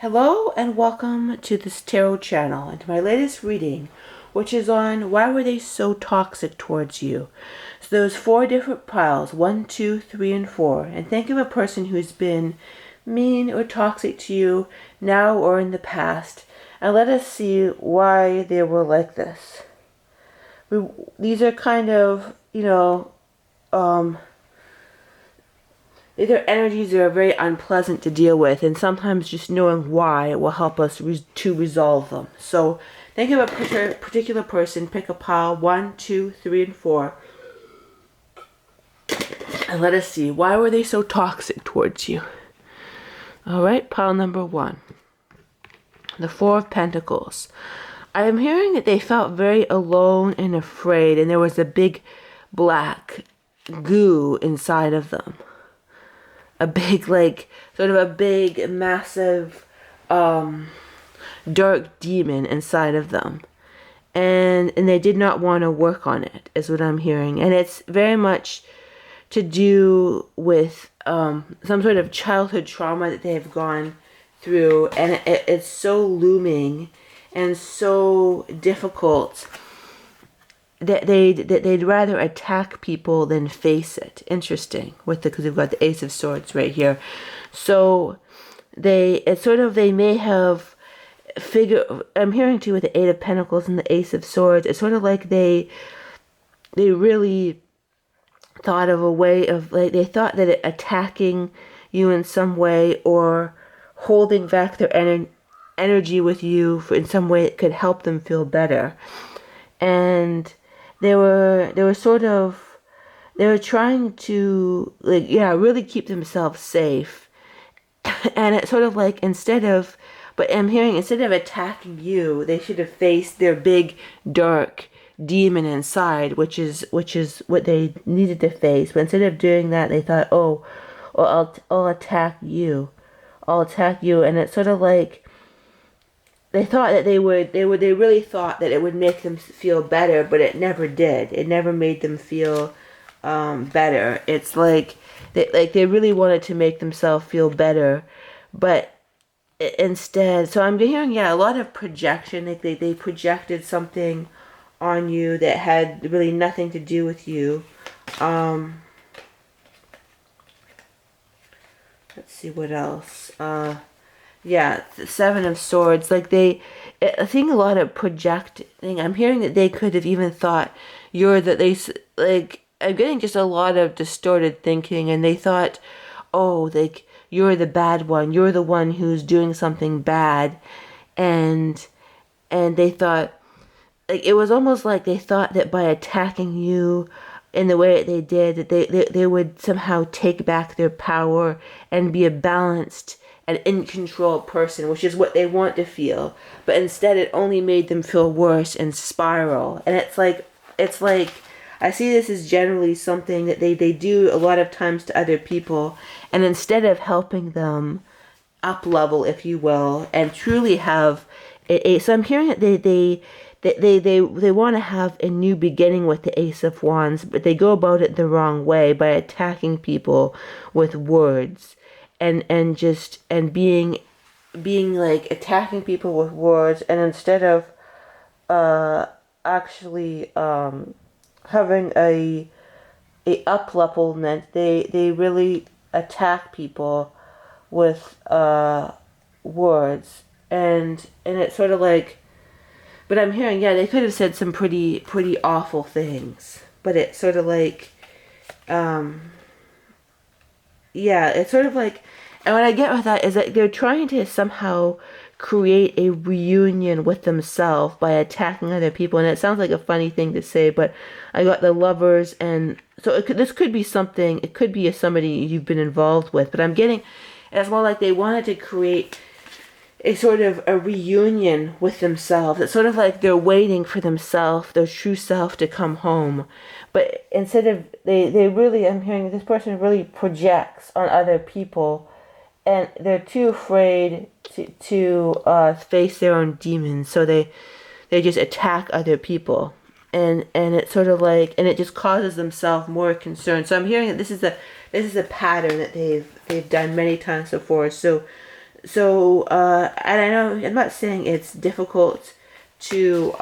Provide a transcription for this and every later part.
Hello and welcome to this tarot channel and to my latest reading, which is on why were they so toxic towards you. So those four different piles, 1, 2, 3, and 4, and think of a person who's been mean or toxic to you now or in the past, and let us see why they were like this. These are kind of, these are energies that are very unpleasant to deal with, and sometimes just knowing why will help us to resolve them. So think of a particular person, pick a pile 1, 2, 3, and 4, and let us see, why were they so toxic towards you? Alright, pile number 1. The Four of Pentacles. I am hearing that they felt very alone and afraid, and there was a big black goo inside of them. A big, sort of a big, massive, dark demon inside of them. And they did not want to work on it, is what I'm hearing. And it's very much to do with some sort of childhood trauma that they've gone through. And it's so looming and so difficult that they'd rather attack people than face it. Interesting, because we've got the Ace of Swords right here. So they may have figured. I'm hearing too with the Eight of Pentacles and the Ace of Swords. It's sort of like they really thought of a way of, they thought that attacking you in some way or holding back their energy with you in some way it could help them feel better. And they were trying to really keep themselves safe. And it's sort of like instead of attacking you, they should have faced their big dark demon inside, which is what they needed to face. But instead of doing that, they thought, oh, well, I'll attack you. And it's sort of like they thought that they really thought that it would make them feel better, but it never did. It never made them feel better. It's like they really wanted to make themselves feel better, but instead, so I'm hearing, a lot of projection. Like they projected something on you that had really nothing to do with you. Let's see what else. The Seven of Swords. I think a lot of projecting. I'm hearing that they could have even thought I'm getting just a lot of distorted thinking, and they thought, oh, you're the bad one. You're the one who's doing something bad, and they thought, it was almost like they thought that by attacking you in the way that they did, that they would somehow take back their power and be a balanced and in control person, which is what they want to feel. But instead it only made them feel worse and spiral. And it's like I see this as generally something that they do a lot of times to other people, and instead of helping them up level, if you will, and truly have so I'm hearing that they want to have a new beginning with the Ace of Wands, but they go about it the wrong way by attacking people with words. And being like attacking people with words, and instead of actually having a up-levelment, they really attack people with words, and it's sort of like, but I'm hearing, they could have said some pretty awful things, but it's sort of like it's sort of like, and what I get with that is that they're trying to somehow create a reunion with themselves by attacking other people. And it sounds like a funny thing to say, but I got the Lovers, and so this could be something, it could be somebody you've been involved with, but I'm getting, it's more like they wanted to create a sort of a reunion with themselves. It's sort of like they're waiting for themselves, their true self, to come home. But instead of, they really, I'm hearing this person really projects on other people, and they're too afraid to face their own demons, so they just attack other people. And it's sort of like, and it just causes themselves more concern. So I'm hearing that this is a pattern that they've done many times before. So And I know I'm not saying it's difficult to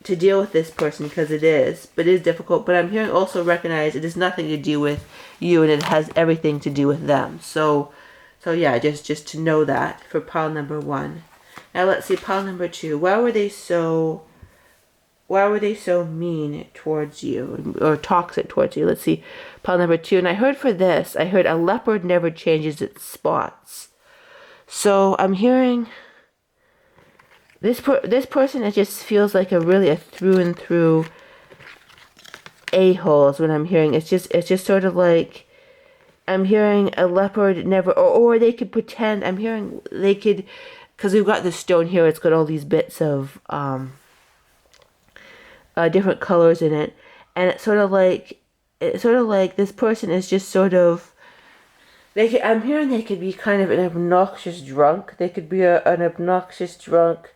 deal with this person, because it is, but it is difficult. But I'm hearing also recognize it has nothing to do with you, and it has everything to do with them. So yeah, just to know that for pile number 1. Now let's see pile number 2. Why were they so mean towards you, or toxic towards you? Let's see pile number 2. And I heard for this, I heard a leopard never changes its spots. So I'm hearing this person, it just feels like a through and through a-hole is what I'm hearing. It's just sort of like, I'm hearing a leopard never, or they could pretend, I'm hearing they could, because we've got this stone here, it's got all these bits of different colors in it, and it's sort of like this person is just sort of, I'm hearing they could be kind of an obnoxious drunk. They could be an obnoxious drunk,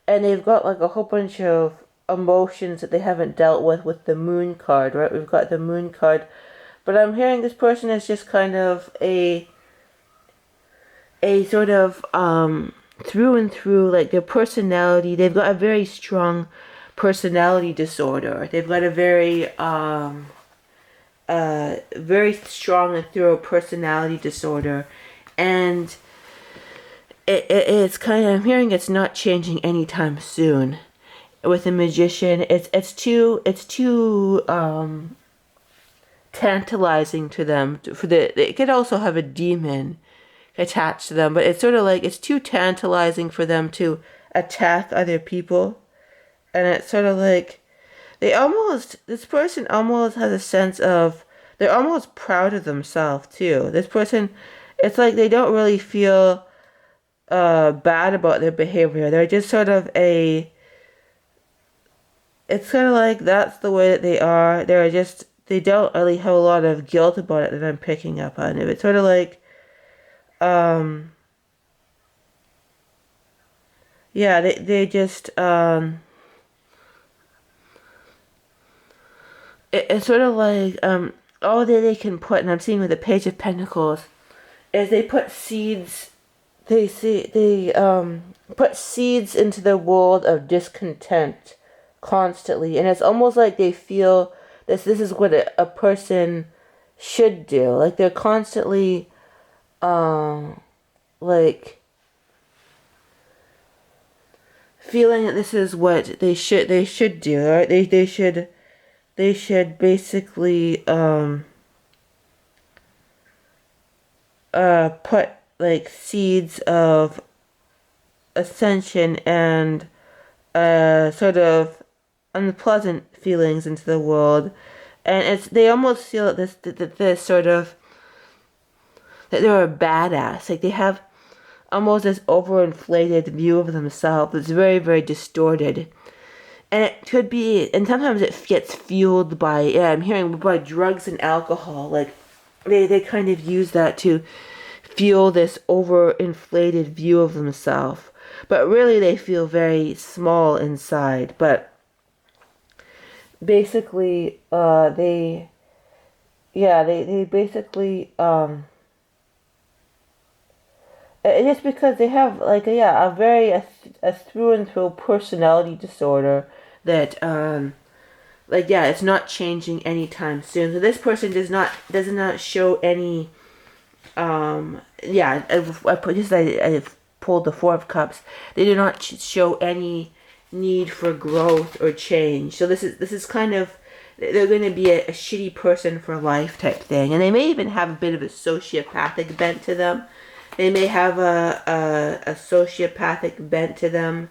and they've got like a whole bunch of emotions that they haven't dealt with the moon card, right? We've got the moon card. But I'm hearing this person is just kind of a sort of through and through, like their personality, they've got a very strong personality disorder. They've got a very strong and thorough personality disorder, and it's kind of, I'm hearing it's not changing anytime soon. With the magician, it's too tantalizing to them. It could also have a demon attached to them, but it's sort of like it's too tantalizing for them to attack other people, and it's sort of like this person almost has a sense of, they're almost proud of themselves too. This person, it's like they don't really feel bad about their behavior. They're just sort of it's kind of like that's the way that they are. They don't really have a lot of guilt about it that I'm picking up on. It's sort of like, yeah, they just, it's sort of like, all they can put, and I'm seeing with the Page of Pentacles, is they put seeds, they put seeds into the world of discontent constantly, and it's almost like they feel this is what a person should do. Like they're constantly like feeling that this is what they should do, right? They should basically put like seeds of ascension and sort of unpleasant feelings into the world, and they almost feel that this sort of, that they're a badass. Like they have almost this overinflated view of themselves that's very, very distorted. And it could be, and sometimes it gets fueled by, yeah, I'm hearing, by drugs and alcohol. Like they kind of use that to fuel this overinflated view of themselves. But really they feel very small inside. But basically, they basically, it's just because they have like a through and through personality disorder that it's not changing anytime soon. So this person does not show any I've pulled the Four of Cups. They do not show any need for growth or change. So this is kind of, they're going to be a shitty person for life type thing, and they may even have a bit of a sociopathic bent to them. They may have a sociopathic bent to them.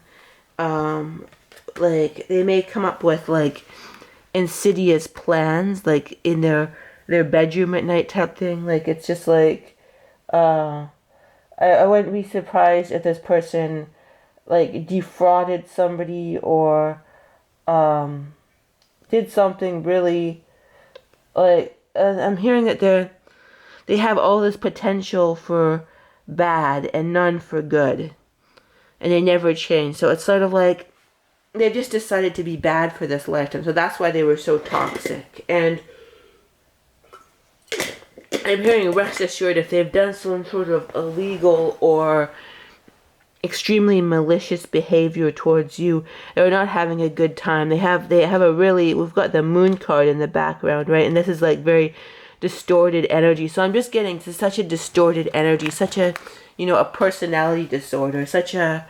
Like they may come up with like insidious plans, like in their bedroom at night type thing. Like it's just like, I wouldn't be surprised if this person like defrauded somebody or did something really, like, I'm hearing that they have all this potential for bad and none for good, and they never change. So it's sort of like they've just decided to be bad for this lifetime. So that's why they were so toxic. And I'm hearing rest assured if they've done some sort of illegal or extremely malicious behavior towards you, they're not having a good time. They have a really, we've got the moon card in the background, right? And this is like very distorted energy. So I'm just getting to such a distorted energy, such a, a personality disorder, such I'm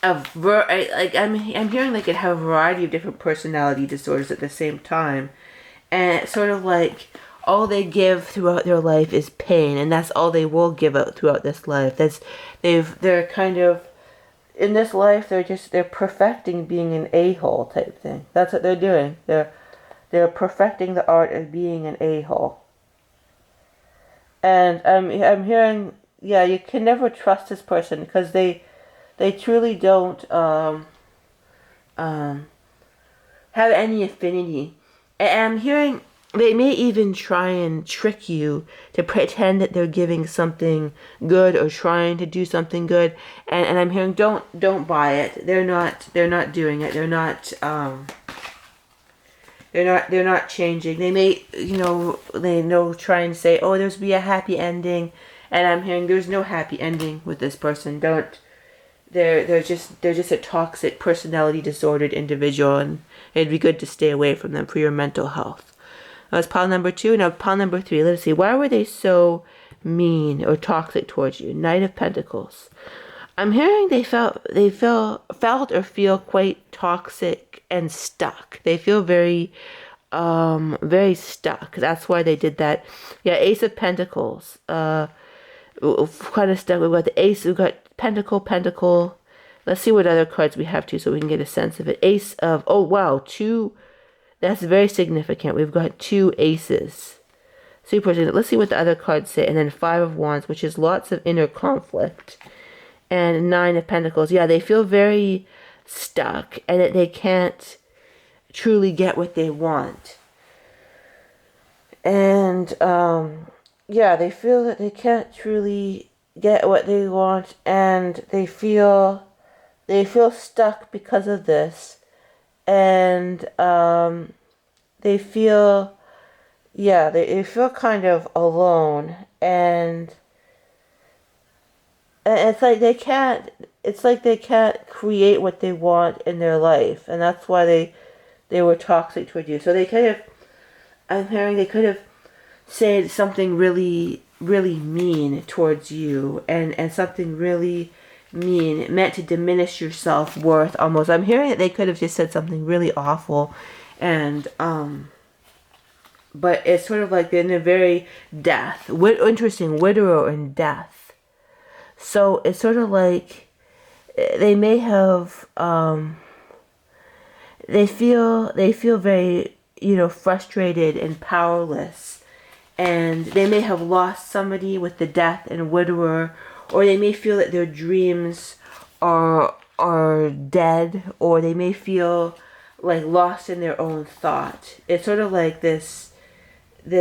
hearing they could have a variety of different personality disorders at the same time. And it's sort of like all they give throughout their life is pain, and that's all they will give out throughout this life. They're kind of in this life, they're perfecting being an a-hole type thing. That's what they're doing. They're perfecting the art of being an a-hole. And I'm hearing, yeah, you can never trust this person because they truly don't have any affinity. And I'm hearing they may even try and trick you to pretend that they're giving something good or trying to do something good. And I'm hearing don't buy it. They're not doing it. They're not changing. They may try and say, oh, there's be a happy ending, and I'm hearing there's no happy ending with this person. They're just a toxic personality disordered individual, and it'd be good to stay away from them for your mental health. That's pile number 2. Now pile number 3. Let's see. Why were they so mean or toxic towards you? Knight of Pentacles. I'm hearing they felt or feel quite toxic and stuck. They feel very stuck. That's why they did that. Yeah, Ace of Pentacles. Kind of stuck. We've got the Ace. We've got Pentacle. Let's see what other cards we have too, so we can get a sense of it. Ace of, oh wow, 2. That's very significant. We've got 2 aces. Super significant. Let's see what the other cards say. And then 5 of Wands, which is lots of inner conflict. And 9 of Pentacles. Yeah, they feel very stuck and that they can't truly get what they want. And, yeah, they feel that they can't truly get what they want, and they feel stuck because of this. And they feel kind of alone, and it's like they can't create what they want in their life, and that's why they were toxic toward you. So I'm hearing they could have said something really, really mean towards you, and something really mean, meant to diminish your self-worth almost. I'm hearing that they could have just said something really awful, and but it's sort of like in a very interesting, widower and death. So it's sort of like they may have they feel very frustrated and powerless, and they may have lost somebody with the death and widower. Or they may feel that their dreams are dead, or they may feel like lost in their own thought. It's sort of like this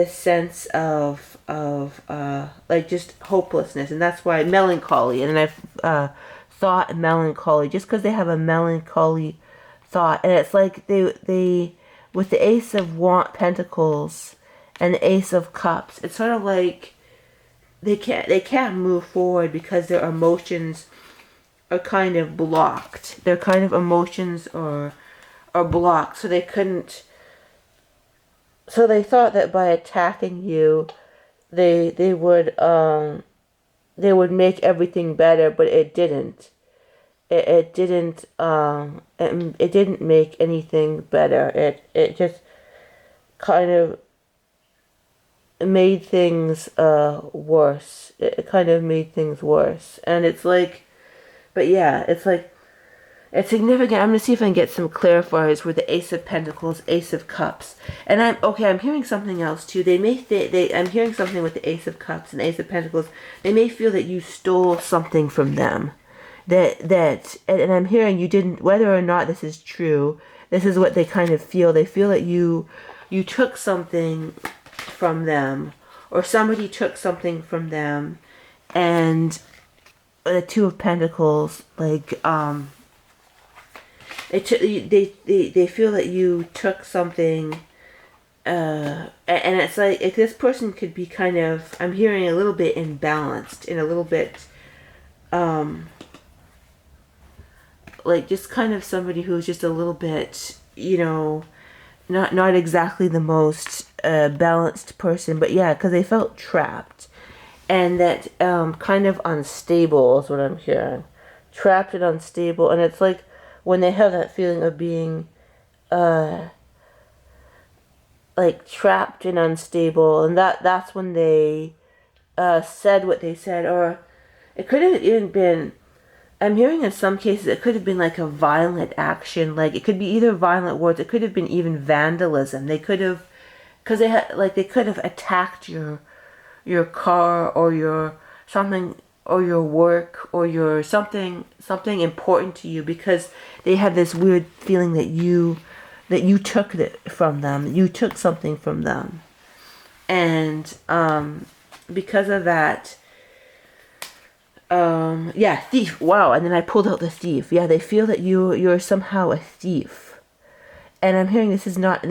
sense of like just hopelessness, and that's why melancholy. And I've thought melancholy just because they have a melancholy thought, and it's like they with the Ace of Pentacles and the Ace of Cups. It's sort of like they can't move forward because their emotions are kind of blocked. Their kind of emotions are blocked, so they couldn't. So they thought that by attacking you, they would make everything better, but it didn't. It didn't make anything better. It just kind of made things worse. It kind of made things worse. And it's like, but yeah, it's like, it's significant. I'm going to see if I can get some clarifiers with the Ace of Pentacles, Ace of Cups. And I'm hearing something else too. I'm hearing something with the Ace of Cups and Ace of Pentacles. They may feel that you stole something from them. And I'm hearing you didn't, whether or not this is true, this is what they kind of feel. They feel that you took something from them, or somebody took something from them, and the Two of Pentacles, like they feel that you took something and it's like if this person could be kind of, I'm hearing a little bit imbalanced and a little bit like just kind of somebody who's just a little bit, not exactly the most balanced person, but yeah, because they felt trapped and that kind of unstable is what I'm hearing. Trapped and unstable, and it's like when they have that feeling of being like trapped and unstable, and that's when they said what they said, or it could have even been, I'm hearing in some cases it could have been like a violent action, like it could be either violent words, it could have been even vandalism. They could have, because they could have attacked your car or your something or your work or your something important to you, because they have this weird feeling that you took it from them, you took something from them, and because of that. Yeah, thief. Wow. And then I pulled out the thief. Yeah, they feel that you're somehow a thief. And I'm hearing this is not,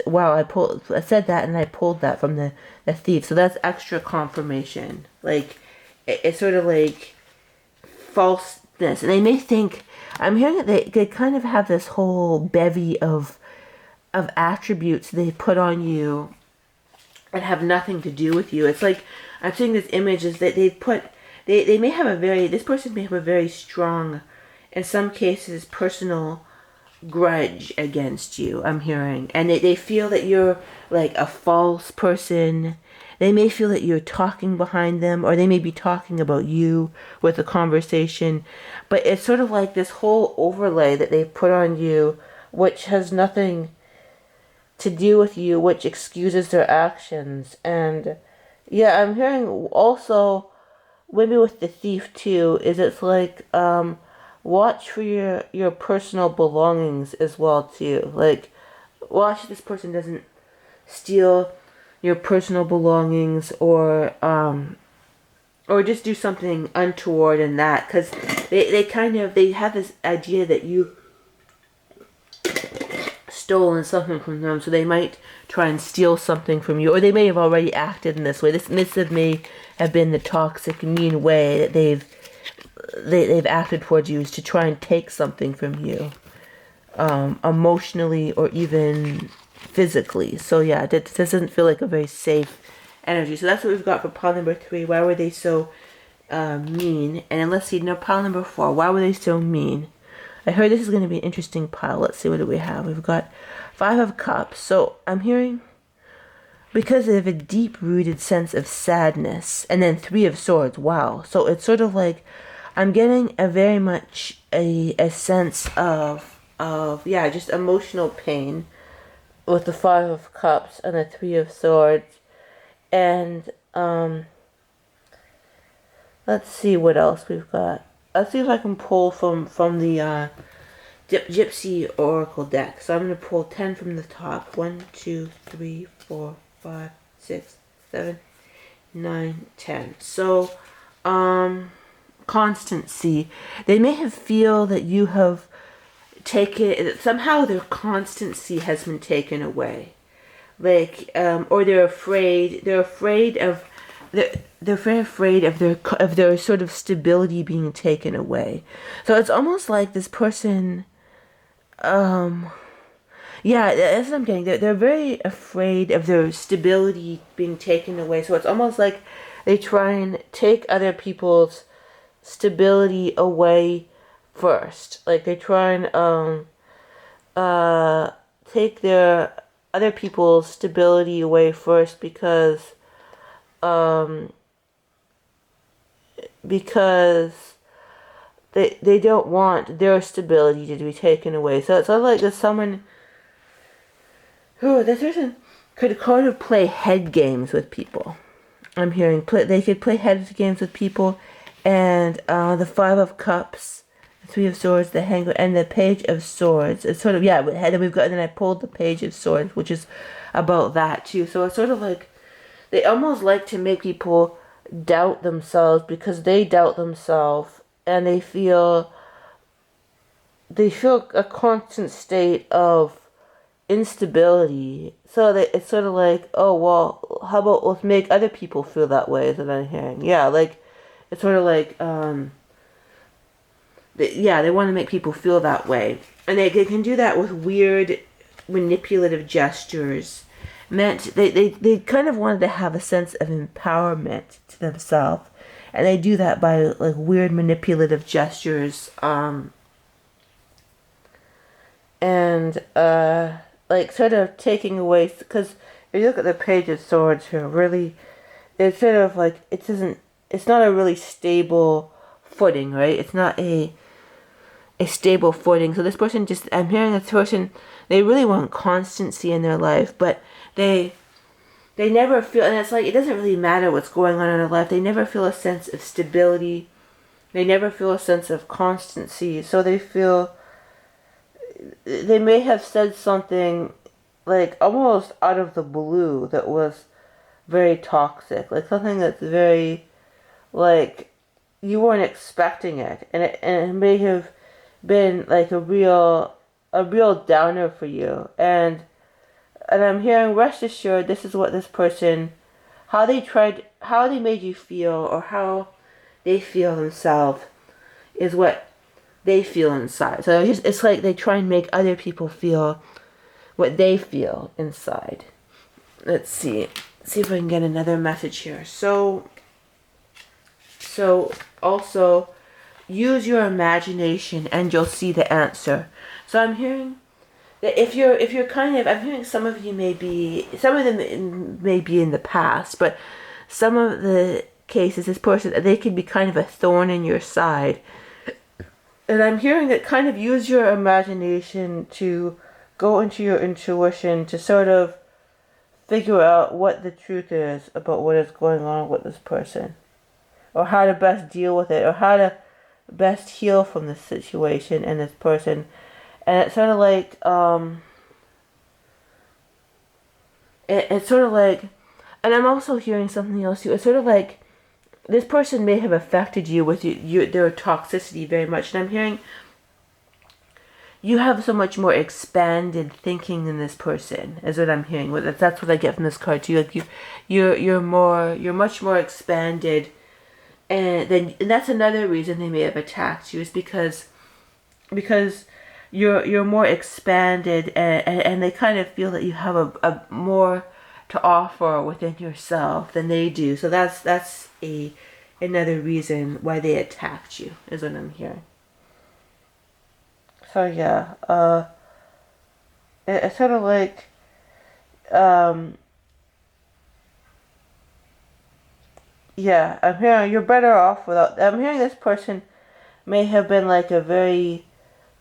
wow, I said that and I pulled that from the thief. So that's extra confirmation. Like, it's sort of like falseness. And they may think, I'm hearing that they kind of have this whole bevy of attributes they put on you and have nothing to do with you. It's like, I'm seeing this image is that they may have this person may have a very strong, in some cases, personal grudge against you, I'm hearing. And they feel that you're like a false person. They may feel that you're talking behind them, or they may be talking about you with a conversation. But it's sort of like this whole overlay that they put on you, which has nothing to do with you, which excuses their actions. And yeah, I'm hearing also, maybe with the thief too, is it's like watch for your personal belongings as well too. Like, watch this person doesn't steal your personal belongings, or just do something untoward in that, because they have this idea that you stolen something from them, so they might try and steal something from you, or they may have already acted in this way. This may have been the toxic, mean way that they've acted towards you, is to try and take something from you, emotionally or even physically. So yeah, this doesn't feel like a very safe energy. So that's what we've got for pile number 3. Why were they so mean? And then let's see, now pile number 4. Why were they so mean? I heard this is going to be an interesting pile. Let's see, what do we have? We've got 5 of Cups. So I'm hearing, because they have a deep-rooted sense of sadness. And then 3 of Swords. Wow. So it's sort of like, I'm getting a very much a sense of yeah, just emotional pain with the 5 of Cups and the 3 of Swords. And let's see what else we've got. Let's see if I can pull from the Gypsy Oracle deck. So I'm going to pull 10 from the top. 1, 2, 3, 4, 5, 6, 7, 9, 10. So, constancy. They may have feel that you have taken, somehow their constancy has been taken away. Like, or they're afraid of they're very afraid of their sort of stability being taken away. So it's almost like this person, yeah, that's what I'm getting. They're very afraid of their stability being taken away. So it's almost like they try and take other people's stability away first. Like they try and take their other people's stability away first, because they don't want their stability to be taken away. So it's like there's someone who, this person could kind of play head games with people. I'm hearing they could play head games with people, and the 5 of Cups, the 3 of Swords, the Hangman, and the Page of Swords. It's sort of, yeah, and we've got, and then I pulled the Page of Swords, which is about that too. So it's sort of like they almost like to make people doubt themselves, because they doubt themselves, and they feel a constant state of instability. So that it's sort of like, oh well, how about let's make other people feel that way, is what I'm hearing. Yeah, like it's sort of like they want to make people feel that way, and they can do that with weird manipulative gestures. They kind of wanted to have a sense of empowerment to themselves, and they do that by like weird manipulative gestures, and like sort of taking away, because if you look at the Page of Swords here, really it's sort of like it's not a really stable footing, right? It's not a stable footing. So this person I'm hearing this person, they really want constancy in their life, but they never feel, and it's like, it doesn't really matter what's going on in their life, they never feel a sense of stability, they never feel a sense of constancy, so they feel, they may have said something like almost out of the blue that was very toxic, like something that's very, like, you weren't expecting it, and it may have been like a real downer for you, and I'm hearing, rest assured, this is what this person, how they made you feel, or how they feel themselves, is what they feel inside. So it's like they try and make other people feel what they feel inside. Let's see if I can get another message here. So also, use your imagination and you'll see the answer. So I'm hearing that if you're kind of, I'm hearing some of them may be in the past, but some of the cases, this person, they could be kind of a thorn in your side. And I'm hearing that kind of use your imagination to go into your intuition to sort of figure out what the truth is about what is going on with this person, or how to best deal with it, or how to best heal from this situation and this person. And it's sort of like, it's sort of like, and I'm also hearing something else too. It's sort of like, this person may have affected you with their toxicity very much. And I'm hearing, you have so much more expanded thinking than this person, is what I'm hearing. That's what I get from this card too. Like you're much more expanded, and that's another reason they may have attacked you, is because you're more expanded, and they kind of feel that you have a more to offer within yourself than they do. So that's another reason why they attacked you, is what I'm hearing. So yeah, it's sort of like, yeah, I'm hearing you're better off without. I'm hearing this person may have been like a very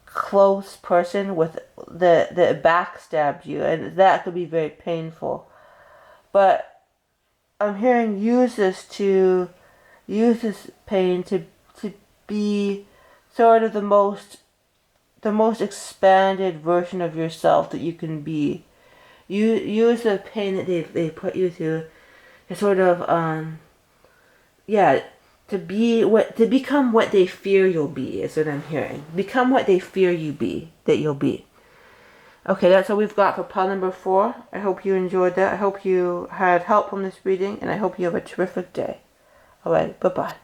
close person with that backstabbed you, and that could be very painful. But I'm hearing use this pain to be sort of the most expanded version of yourself that you can be. You use the pain that they put you through to sort of to become what they fear you'll be, is what I'm hearing. Become what they fear you'll be. Okay, that's all we've got for pile number 4. I hope you enjoyed that. I hope you had help from this reading, and I hope you have a terrific day. Alright, bye-bye.